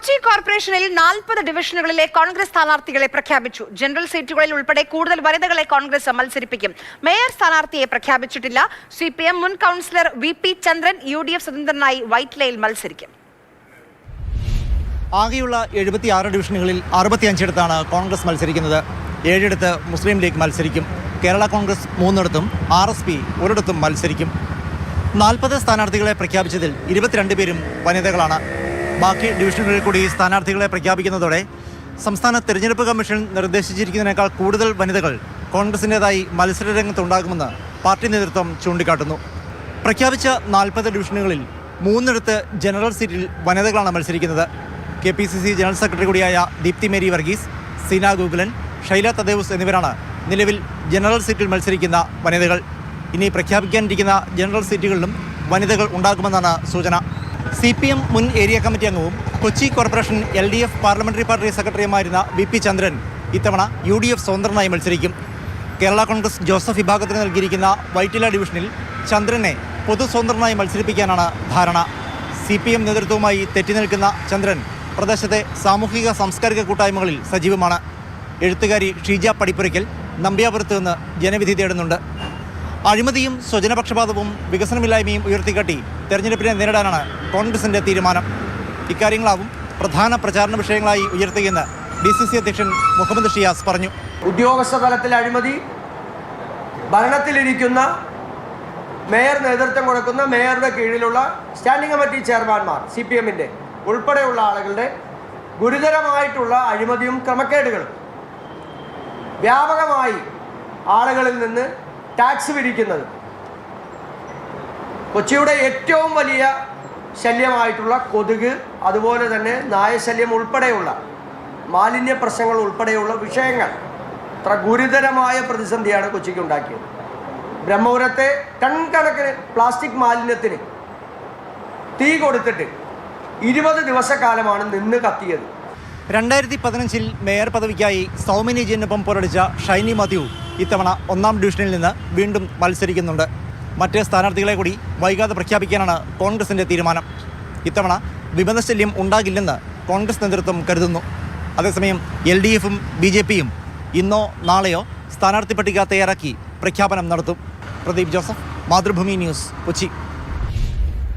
കൊച്ചി കോർപ്പറേഷനിൽ 40 ഡിവിഷനുകളിലെ കോൺഗ്രസ് സ്ഥാനാർത്ഥികളെ പ്രഖ്യാപിച്ചു. ജനറൽ സീറ്റുകളിൽ ഉൾപ്പെടെ കൂടുതൽ വനിതകളെ കോൺഗ്രസ് മത്സരിപ്പിക്കും. മേയർ സ്ഥാനാർത്ഥിയെ പ്രഖ്യാപിച്ചിട്ടില്ല. CPM മുൻ കൗൺസിലർ VP ചന്ദ്രൻ UDF സ്വതന്ത്രനായി വൈറ്റ്ലയിൽ മത്സരിക്കും. ആകെയുള്ള 76 ഡിവിഷനുകളിൽ 65 കോൺഗ്രസ് മത്സരിക്കുന്നത്. 7 മുസ്ലിം ലീഗ് മത്സരിക്കും. കേരള കോൺഗ്രസ് 3 RSP 1 മത്സരിക്കും. 40 സ്ഥാനാർത്ഥികളെ പ്രഖ്യാപിച്ചതിൽ 22 പേരും വനിതകളാണ്. ബാക്കി ഡിവിഷനുകളിൽ കൂടി സ്ഥാനാർത്ഥികളെ പ്രഖ്യാപിക്കുന്നതോടെ സംസ്ഥാന തെരഞ്ഞെടുപ്പ് കമ്മീഷൻ നിർദ്ദേശിച്ചിരിക്കുന്നതിനേക്കാൾ കൂടുതൽ വനിതകൾ കോൺഗ്രസിൻ്റെതായി മത്സരരംഗത്തുണ്ടാകുമെന്ന് പാർട്ടി നേതൃത്വം ചൂണ്ടിക്കാട്ടുന്നു. പ്രഖ്യാപിച്ച 40 ഡിവിഷനുകളിൽ 3 ജനറൽ സീറ്റിൽ വനിതകളാണ് മത്സരിക്കുന്നത്. KPCC ജനറൽ സെക്രട്ടറി കൂടിയായ ദീപ്തി മേരി വർഗീസ്, സീന ഗൂഗുലൻ, ഷൈല തദേവുസ് എന്നിവരാണ് നിലവിൽ ജനറൽ സീറ്റിൽ മത്സരിക്കുന്ന വനിതകൾ. ഇനി പ്രഖ്യാപിക്കാനിരിക്കുന്ന ജനറൽ സീറ്റുകളിലും വനിതകൾ ഉണ്ടാകുമെന്നാണ് സൂചന. CPM മുൻ ഏരിയ കമ്മിറ്റി അംഗവും Kochi corporation LDF parliamentary party സെക്രട്ടറിയുമായിരുന്ന VP ചന്ദ്രൻ ഇത്തവണ UDF സ്വതന്ത്രനായി മത്സരിക്കും. കേരള കോൺഗ്രസ് ജോസഫ് വിഭാഗത്തിന് നൽകിയിരിക്കുന്ന വൈറ്റില ഡിവിഷനിൽ ചന്ദ്രനെ പൊതു സ്വതന്ത്രനായി മത്സരിപ്പിക്കാനാണ് ധാരണ. CPM നേതൃത്വവുമായി തെറ്റിനിൽക്കുന്ന ചന്ദ്രൻ പ്രദേശത്തെ സാമൂഹിക സാംസ്കാരിക കൂട്ടായ്മകളിൽ സജീവമാണ്. എഴുത്തുകാരി ഷീജ പടിപ്പുരയ്ക്കൽ നമ്പ്യാപുരത്ത് നിന്ന് ജനവിധി തേടുന്നുണ്ട്. അഴിമതിയും സ്വജനപക്ഷപാതവും വികസനമില്ലായ്മയും ഉയർത്തിക്കാട്ടി തെരഞ്ഞെടുപ്പിനെ നേരിടാനാണ് കോൺഗ്രസിൻ്റെ തീരുമാനം. ഇക്കാര്യങ്ങളാവും പ്രധാന പ്രചാരണ വിഷയങ്ങളായി ഉയർത്തുകയെന്ന് DCC അധ്യക്ഷൻ മുഹമ്മദ് ഷിയാസ് പറഞ്ഞു. ഉദ്യോഗസ്ഥ തലത്തിൽ അഴിമതി, ഭരണത്തിലിരിക്കുന്ന മേയർ നേതൃത്വം കൊടുക്കുന്ന മേയറുടെ കീഴിലുള്ള സ്റ്റാൻഡിംഗ് കമ്മിറ്റി ചെയർമാൻമാർ CPMൻ്റെ ഉൾപ്പെടെയുള്ള ആളുകളുടെ ഗുരുതരമായിട്ടുള്ള അഴിമതിയും ക്രമക്കേടുകളും, വ്യാപകമായി ആളുകളിൽ നിന്ന് ടാക്സ് പിരിക്കുന്നത്, കൊച്ചിയുടെ ഏറ്റവും വലിയ ശല്യമായിട്ടുള്ള കൊതുക്, അതുപോലെ തന്നെ നായശല്യം ഉൾപ്പെടെയുള്ള മാലിന്യ പ്രശ്നങ്ങൾ ഉൾപ്പെടെയുള്ള വിഷയങ്ങൾ അത്ര ഗുരുതരമായ പ്രതിസന്ധിയാണ് കൊച്ചിക്ക് ഉണ്ടാക്കിയത്. ബ്രഹ്മപുരത്തെ ടൺ കണക്കിന് പ്ലാസ്റ്റിക് മാലിന്യത്തിന് തീ കൊടുത്തിട്ട് 20 ദിവസക്കാലമാണ് നിന്ന് കത്തിയത്. 2015 മേയർ പദവിക്കായി സൗമിനി ജെന്നിനൊപ്പം പോരടിച്ച ഷൈനി മാത്യു ഇത്തവണ 1 ഡിവിഷനിൽ നിന്ന് വീണ്ടും മത്സരിക്കുന്നുണ്ട്. മറ്റ് സ്ഥാനാർത്ഥികളെ കൂടി വൈകാതെ പ്രഖ്യാപിക്കാനാണ് കോൺഗ്രസിൻ്റെ തീരുമാനം. ഇത്തവണ വിമതശല്യം ഉണ്ടാകില്ലെന്ന് കോൺഗ്രസ് നേതൃത്വം കരുതുന്നു. അതേസമയം LDFും BJPയും ഇന്നോ നാളെയോ സ്ഥാനാർത്ഥി പട്ടിക തയ്യാറാക്കി പ്രഖ്യാപനം നടത്തും. Pradeep Joseph, Mathrubhumi news, Kochi.